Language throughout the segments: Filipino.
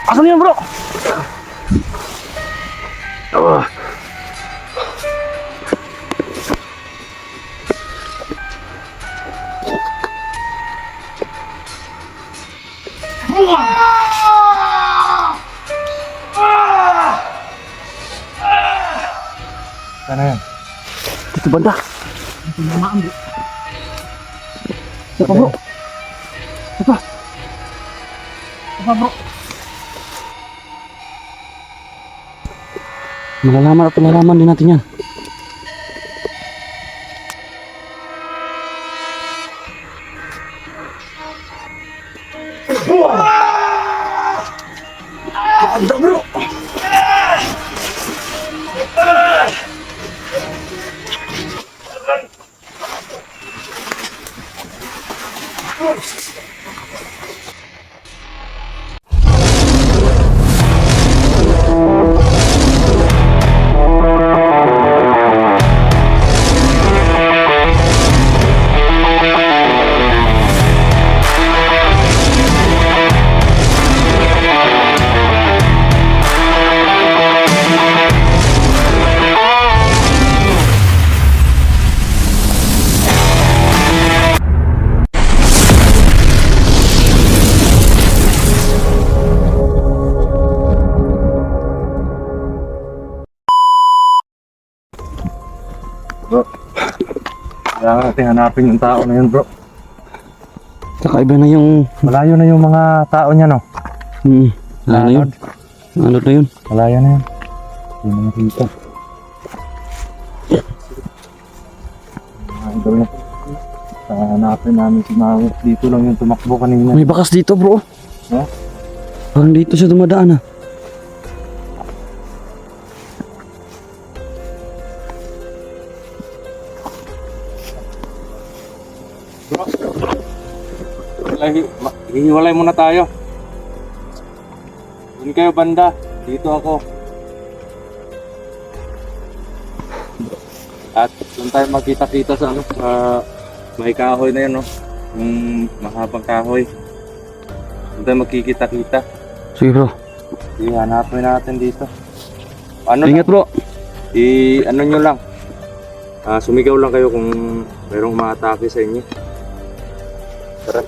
Asan yan, bro? Sana yan? Dito banda. Tinamaan, bro. Sapa, bro. Sapa. Sapa, bro. Malalaman at malalaman din natin yan. Ganda, bro. Bro, kailangan natin hanapin yung tao na yun, bro. Kakaiba na yung... Malayo na yung mga tao niya, no? Ano na yun? Ano na yun? Malayo na yun. Hindi na nakita. Idol na. Hanapin namin si Maui. Dito lang yung tumakbo kanina. May bakas dito, bro. Ha? Parang dito siya dumadaan, ah. Hihiwalay muna tayo. Doon kayo banda. Dito ako. At doon tayo magkita-kita sa ano, may kahoy na yun, no? Yung mahabang kahoy. Doon tayo magkikita-kita. Sige, bro. Hanapin natin dito. Ano Ingat, bro. ano nyo lang. Sumigaw lang kayo kung mayroong maatake sa inyo. Tara.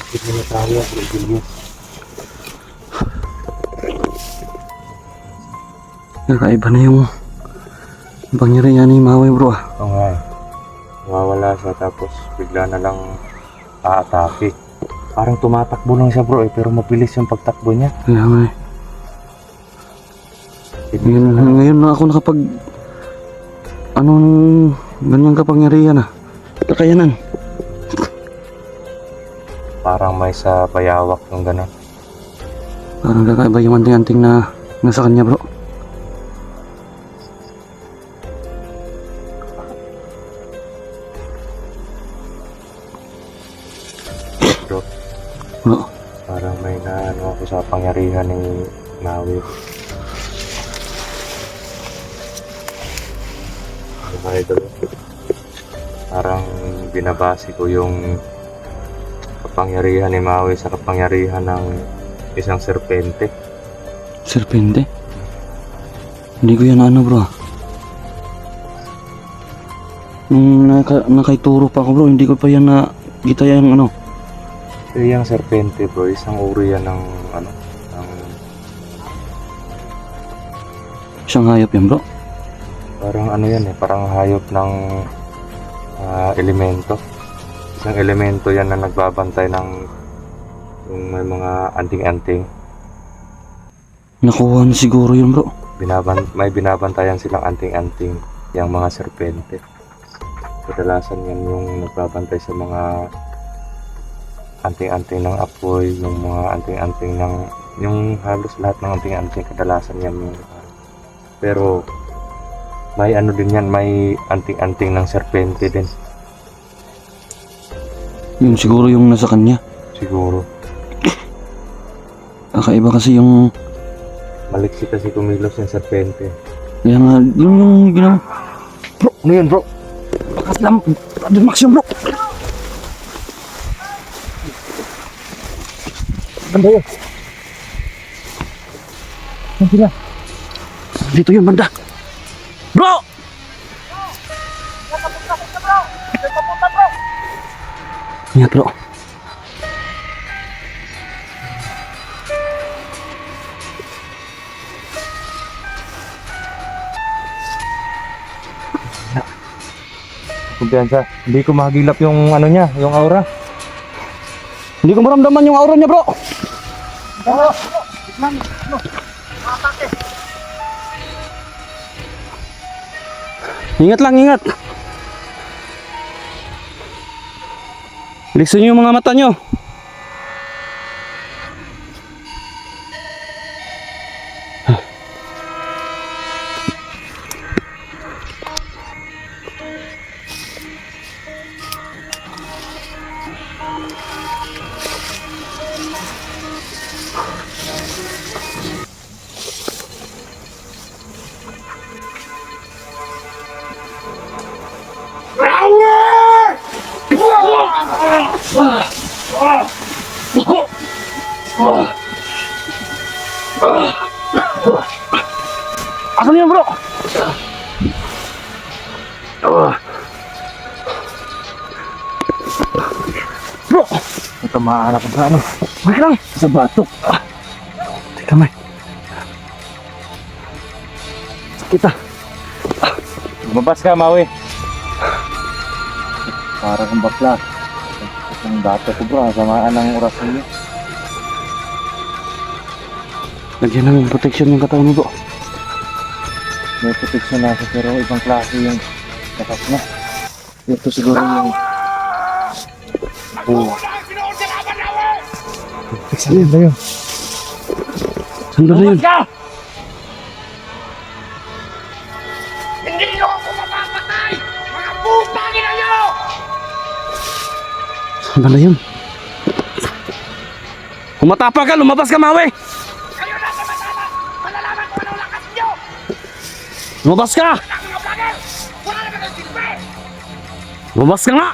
Hindi na tayo, Virgilio. Kakaiba na yung pangyarihan ni Maui, bro, ah. Oo nga eh. Nawawala siya tapos bigla na lang aatake. Parang tumatakbo lang siya, bro, eh, pero mabilis yung pagtakbo niya. Kaya nga eh. Ngayon na ako nakapag... Anong ganyang kapangyarihan, ah. Kakayanan. Parang may sa bayawak yung gano'n. Parang kakaiba yung anting-anting na nasa kanya, bro. Bro, Bro, parang may naano ako sa pangyarihan ni Maui. Mga idol, parang binabase ko yung kapangyarihan ni Maui sa kapangyarihan ng isang serpente. serpente? Hindi ko yan ano, bro. Nung nakaituro pa ako, bro, hindi ko pa yan nakita yung ano. So, yung serpente, bro, isang uri yan ng ano, ng Isang hayop yan, bro. parang ano yan eh, parang hayop ng elemento. Isang elemento yan na nagbabantay ng yung may mga anting-anting. Nakuha na siguro yun, bro. may binabantayan silang anting-anting, yung mga serpente. Kadalasan yan yung nagbabantay sa mga anting-anting ng apoy, yung mga anting-anting ng, yung halos lahat ng anting-anting kadalasan yan yung, pero may ano din yan, may anting-anting ng serpente din Yun siguro yung nasa kanya. siguro. Kakaiba kasi yung... Maliksi kasi kumilos yung serpente. Kaya nga, yun yung ginawa. Bro, ano yun bro? Bakas lang. Brother Max yun bro. Banda yun? Saan sila? Dito yun banda. Bro! Ingat bro. Kumpiyansa, hindi ko mahagilap yung ano niya, yung aura. Hindi ko maramdaman yung aura niya bro. Ingat lang, ingat. Likso niyo yung mga mata niyo. Asan yun bro? Bro! Ito mahanap ko sa ano. Wait lang. Sa batok. Teka may. Kita. Lumabas ka, Maui. Para kang bakla. Ang data ko bro, samaan ng oras niyo. Lagyan ng protection yung katawan mo bro. May protection na pero ibang klase yung kasas niya. Ito siguro yung... Oh. Saan na yun? Saan ba na yun? Hindi nyo ako mapapatay! Mga putangin na nyo! Saan ba na yun? Humatapa ka! Lumabas ka, Maui! Kayo na sa matama! Malalaman ko ano lakas nyo! Lumabas ka! Ang mga vlogger! Wala naman ang silbi! Lumabas ka nga!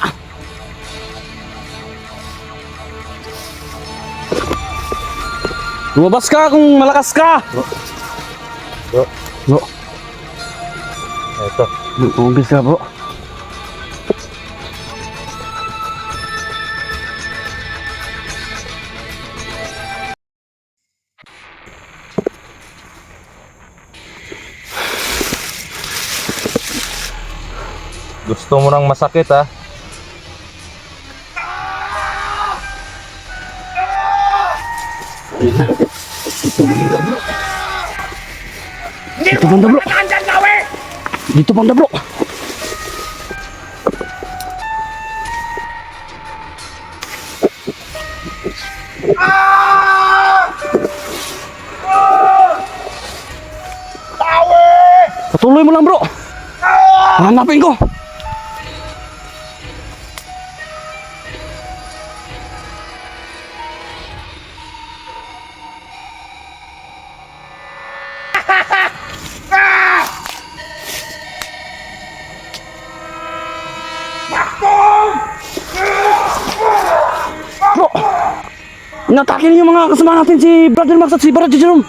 Lumabas ka kung malakas ka! Bro. Bro, Ito. umpis ka bro. Gusto mo nang masakit ha? Dito banda bro! Nandyan gawi! Dito banda bro! Patuloy mo lang bro! Hanapin ko! Bro! Inatake niyo yung mga kasama natin si Brother Max at si Brother Jerome!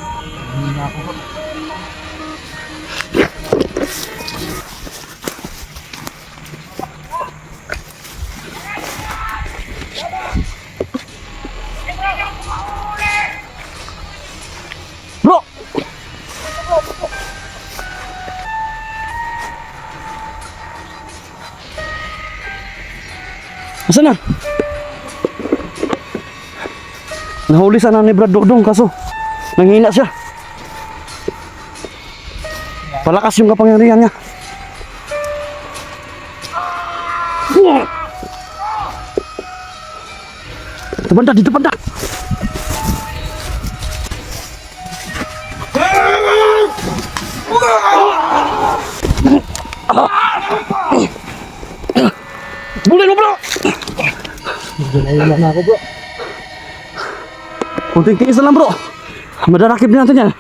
Bro! Asan na? Nahuli sana ni Brad Dogdong kaso nanghina siya. Palakas yung kapangyarihan niya. Dito banda, dito banda. Bulin mo, bro! Ginailan na ako, bro. Kunting tiis na lang, bro. Madarakip din natin yan.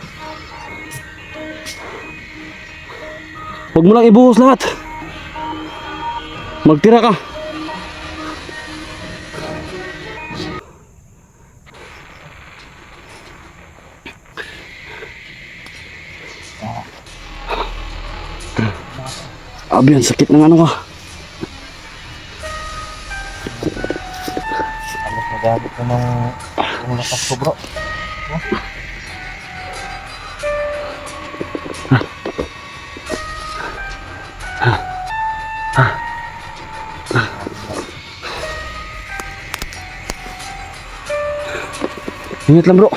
Huwag mo lang ibuhos lahat. Magtira ka. Abi, ang sakit ng ano ka. Alas na gamit ko ng lakas ko, bro. Ingat lang, bro.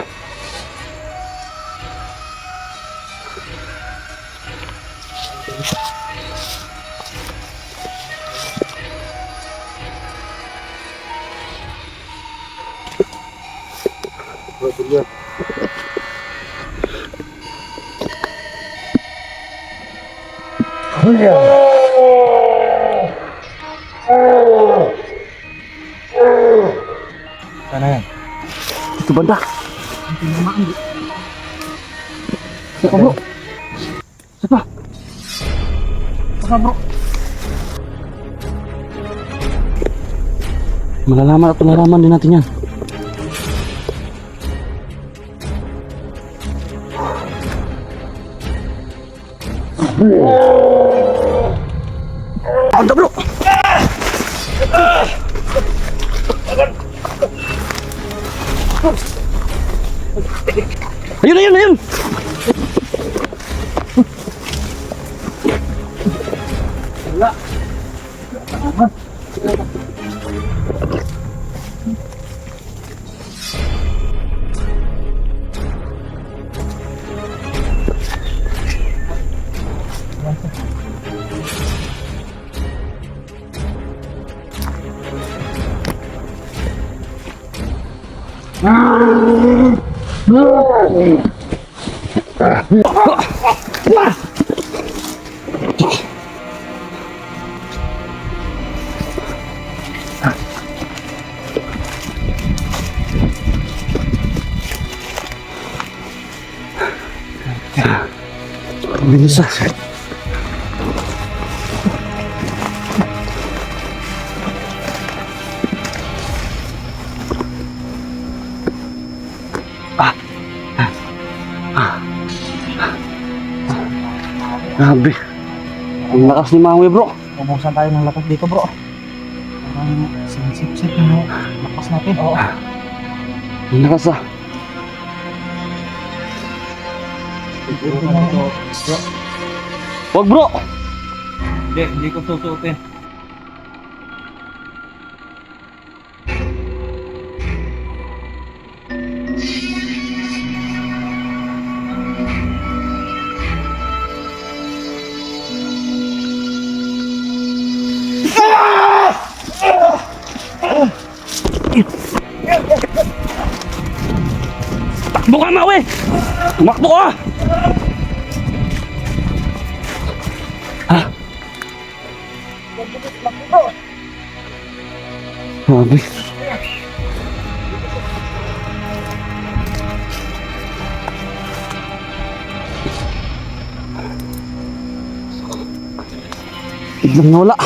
Sana yan. Ito banda. Sapa, bro. Sapa. Sapa, bro. Malalaman at malalaman din natin yan. Anda, bro. Ayun, ayun, ayun. Bilis ah. Grabe. Ang lakas ni Maui, bro. Umusan tayo ng lakas dito, bro. Parang sinisip-sip yung lakas natin. Oo. Ang lakas ah. Wag, bro. Hindi ko susuotin. Takbo ka, Maui. Tumakbo ka. Grabe. Biglang nawala.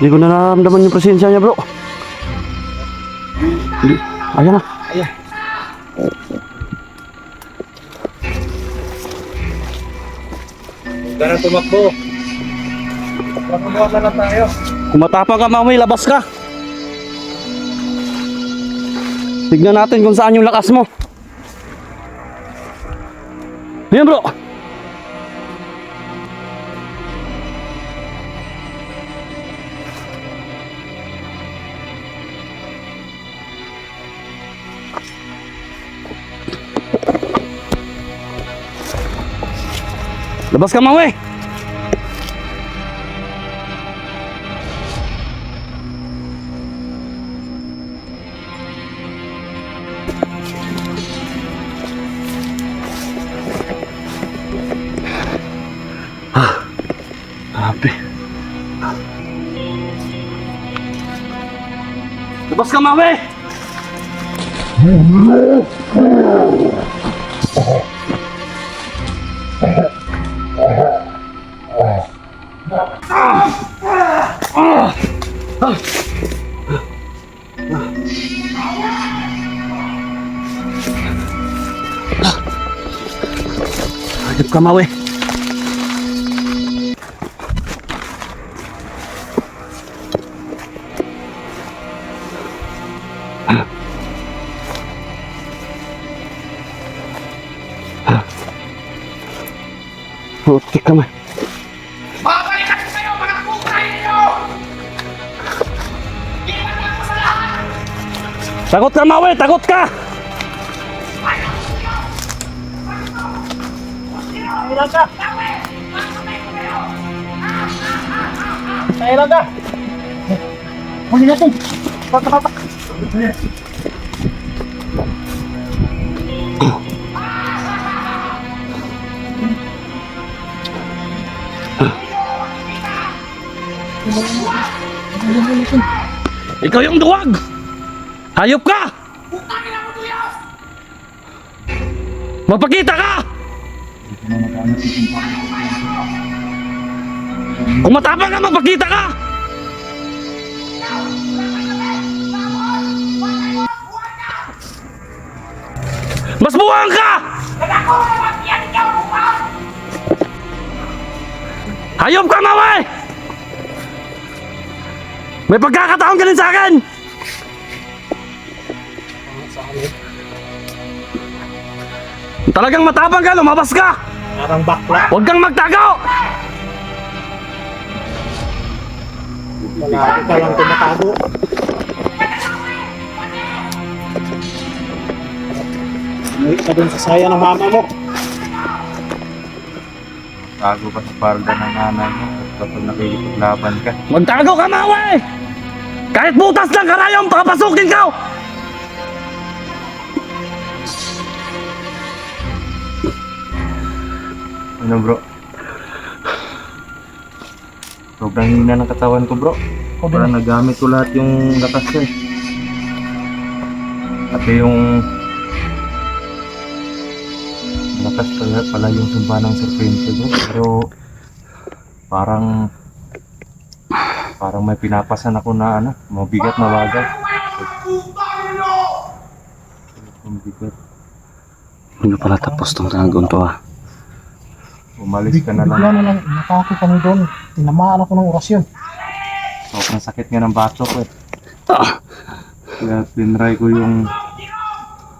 Hindi ko na nararamdaman yung presensya niya, bro. Ayan na. Ayan. Huwag ka na tumakbo. Pagkakuha na lang tayo. Kung matapang ka, Maui, labas ka. Tignan natin kung saan yung lakas mo. Ayan, bro. Labas ka, Maui! Grabe. Labas ka, Maui! Hayop ka, Maui! Putik ka man. Babalikan ko kayo, mga putang ina nyo! Iwan ako sa lahat! Takot ka, Maui! Takot ka! Kailan ka? Kailan ka? Huli natin. Tatak. Ikaw yung duwag! Hayop ka! Putang ina mo, Duyos! Magpakita ka! Kung matapang ka, magpakita ka! Mas buwang ka! Yan ikaw, buwan! Hayop ka, Maui! May pagkakataon ka rin sa akin! Talagang matapang ka, lumabas ka! Parang bakla. Huwag kang magtago! Wala ka lang tumatago. Umuwi ka dun sa saya ng mama mo. Tago ka sa palda ng nanay mo kapag nakikipaglaban ka. Magtago ka, Maui! Kahit butas lang karayom, papasukin ka! Ano bro? Sobrang hina ng katawan ko bro. Parang nagamit ko lahat yung lakas ko eh. Pati yung lakas pala yung sumpa ng serpente bro. Pero parang may pinapasan ako na ano, mabigat na bagay. Mabigat. Hindi pala tapos tong dragon to ah. Umalis ka na Bigla lang. na lang, natake kami doon. Tinamaan ako ng orasyon. Sobrang sakit nga ng bato ko eh. Ah, Kaya tinry ko yung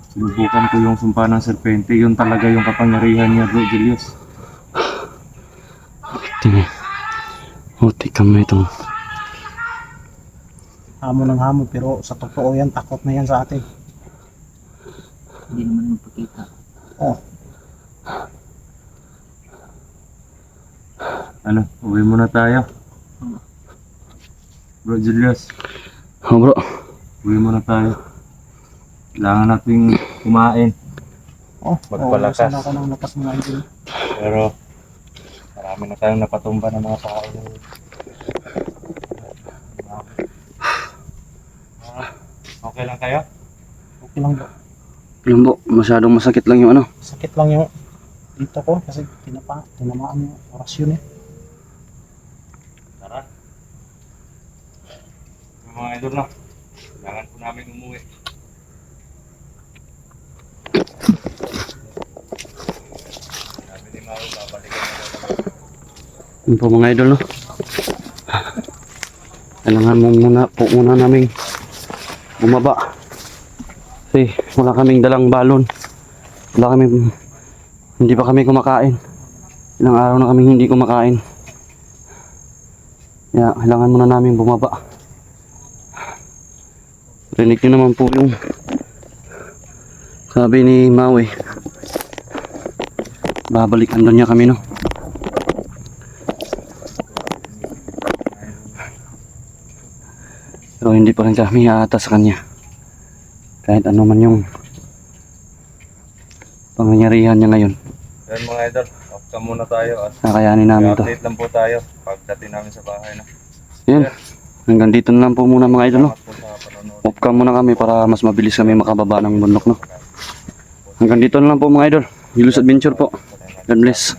sinubukan ko yung sumpa ng serpente. Yun talaga yung kapangyarihan niya bro, Julius. tingin. Huti kami itong... Hamon ng hamon, pero sa totoo yan, takot na yan sa atin. Hindi naman magpakita. Oh, Ano, uwi muna tayo. Bro Julius, Oh bro, uwi muna tayo. Kailangan nating kumain. Magpalakas. Sana ako ng lakas ng idol. Pero marami na tayong napatumba ng mga tao. Okay lang kayo? Okay lang bro. yung bo, masyadong masakit lang yung ano. Sakit lang yung dito ko kasi tinamaan yung orasyon eh. Tara. Yung mga idol na. Kailangan po namin umuwi. Sabi ni Maro, babalikan na daw kami. Yun po mga idol no. Kailangan muna naming bumaba. Kasi wala kaming dalang balon. Hindi pa kami kumakain. Ilang araw na kaming hindi kumakain. Kaya kailangan muna namin bumaba. Rinig nyo naman po yung sabi ni Maui. Babalikan doon niya kami no. So hindi pa rin kami aatas sa kanya. Kahit ano man yung pangyayarihan niya ngayon. Yan mga idol, off cam muna tayo at Kakayanin namin to. update lang po tayo pagdating namin sa bahay na. Yan. Hanggang dito na lang po muna mga idol. No? Salamat po sa panonood. Off cam muna kami para mas mabilis kami makababa ng bundok. No? Hanggang dito na lang po mga idol. Hilos Adventure po. God bless.